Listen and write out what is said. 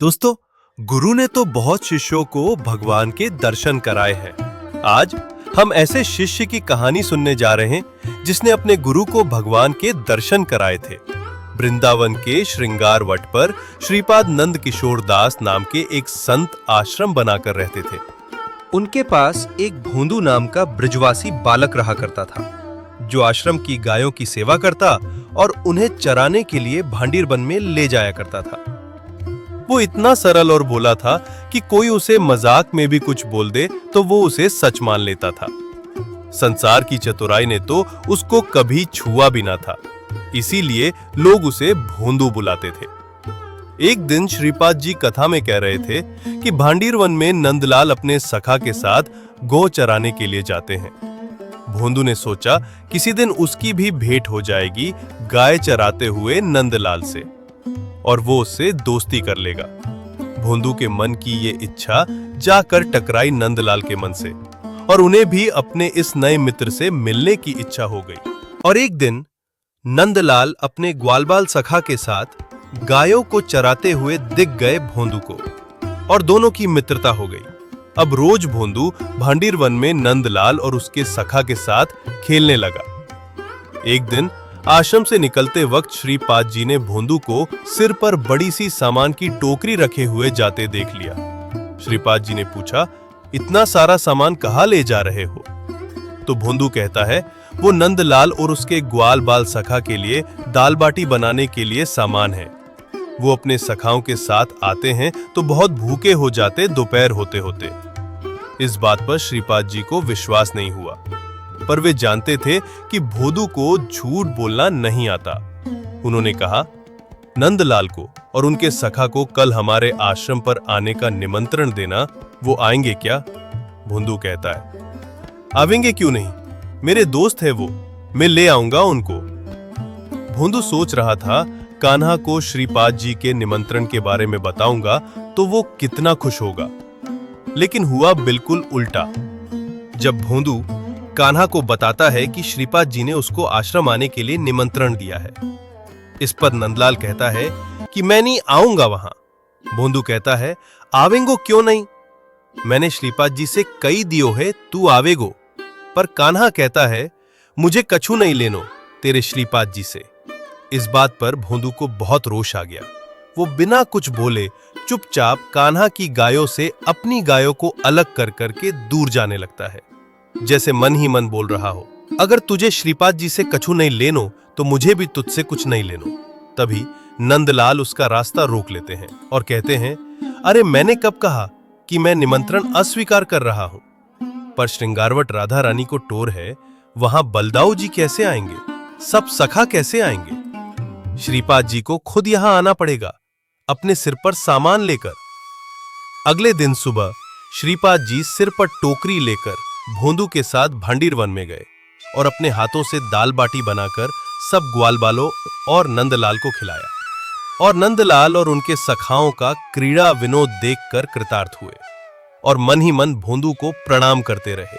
दोस्तों, गुरु ने तो बहुत शिष्यों को भगवान के दर्शन कराए हैं। आज हम ऐसे शिष्य की कहानी सुनने जा रहे हैं जिसने अपने गुरु को भगवान के दर्शन कराए थे। वृंदावन के श्रृंगार वट पर श्रीपाद नंद किशोर दास नाम के एक संत आश्रम बनाकर रहते थे। उनके पास एक भोंदू नाम का ब्रजवासी बालक रहा करता था, जो आश्रम की गायों की सेवा करता और उन्हें चराने के लिए भांडीर वन में ले जाया करता था। वो इतना सरल और भोला था कि कोई उसे मजाक में भी कुछ बोल दे तो वो उसे सच मान लेता था। संसार की चतुराई ने तो उसको कभी छुआ भी ना था, इसीलिए लोग उसे भोंदू बुलाते थे। एक दिन श्रीपाद जी कथा में कह रहे थे कि भांडीर वन में नंदलाल अपने सखा के साथ गौ चराने के लिए जाते हैं। भोंदू ने सोचा किसी दिन उसकी भी भेंट हो जाएगी गाय चराते हुए नंदलाल से, और वो उससे दोस्ती कर लेगा। भोंदू के मन की ये इच्छा जाकर टकराई नंदलाल के मन से, और उन्हें भी अपने इस नए मित्र से मिलने की इच्छा हो गई। और एक दिन नंदलाल अपने ग्वालबाल सखा के साथ गायों को चराते हुए दिख गए भोंदू को, और दोनों की मित्रता हो गई। अब रोज भोंदू भांडीर वन में नंदलाल और उसके सखा के साथ खेलने लगा। एक दिन आश्रम से निकलते वक्त श्रीपाद जी ने भोंदू को सिर पर बड़ी सी सामान की टोकरी रखे हुए जाते देख लिया। श्रीपाद जी ने पूछा, इतना सारा सामान कहाँ ले जा रहे हो? तो भोंदू कहता है, वो नंदलाल और उसके ग्वाल बाल सखा के लिए दाल बाटी बनाने के लिए सामान है। वो अपने सखाओं के साथ आते हैं तो बहुत भूखे हो जाते दोपहर होते होते। इस बात पर श्रीपाद जी को विश्वास नहीं हुआ, पर वे जानते थे कि भोंदू को झूठ बोलना नहीं आता। उन्होंने कहा, नंदलाल को और उनके सखा को कल हमारे आश्रम पर आने का निमंत्रण देना, वो आएंगे क्या? भोंदू कहता है, आवेंगे क्यों नहीं, मेरे दोस्त है वो, मैं ले आऊंगा उनको। भोंदू सोच रहा था, कान्हा को श्रीपाद जी के निमंत्रण के बारे में बताऊंगा तो वो कितना खुश होगा। लेकिन हुआ बिल्कुल उल्टा। जब भोंदू कान्हा को बताता है कि श्रीपाद जी ने उसको आश्रम आने के लिए निमंत्रण दिया है, इस पर नंदलाल कहता है कि मैं नहीं आऊंगा वहां। भोंदू कहता है, आवेंगो क्यों नहीं, मैंने श्रीपाद जी से कई दियो है, तू आवेगो। पर कान्हा कहता है, मुझे कछु नहीं लेनो तेरे श्रीपाद जी से। इस बात पर भोंदू को बहुत रोष आ गया। वो बिना कुछ बोले चुपचाप कान्हा की गायों से अपनी गायों को अलग कर करके दूर जाने लगता है, जैसे मन ही मन बोल रहा हो, अगर तुझे श्रीपाद जी से कछु नहीं लेनो तो मुझे भी तुझसे कुछ नहीं लेनो। तभी नंदलाल उसका रास्ता रोक लेते हैं और कहते हैं, अरे मैंने कब कहा कि मैं निमंत्रण अस्वीकार कर रहा हूं? पर श्रृंगारवट राधा रानी को टोर है, वहां बलदाऊ जी कैसे आएंगे, सब सखा कैसे आएंगे? श्रीपाद जी को खुद यहां आना पड़ेगा, अपने सिर पर सामान लेकर। अगले दिन सुबह श्रीपाद जी सिर पर टोकरी लेकर भोंदू के साथ भांडीर वन में गए और अपने हाथों से दाल बाटी बनाकर सब ग्वालबालों और नंदलाल को खिलाया। और नंदलाल और उनके सखाओं का क्रीड़ा विनोद देखकर कृतार्थ हुए और मन ही मन भोंदू को प्रणाम करते रहे।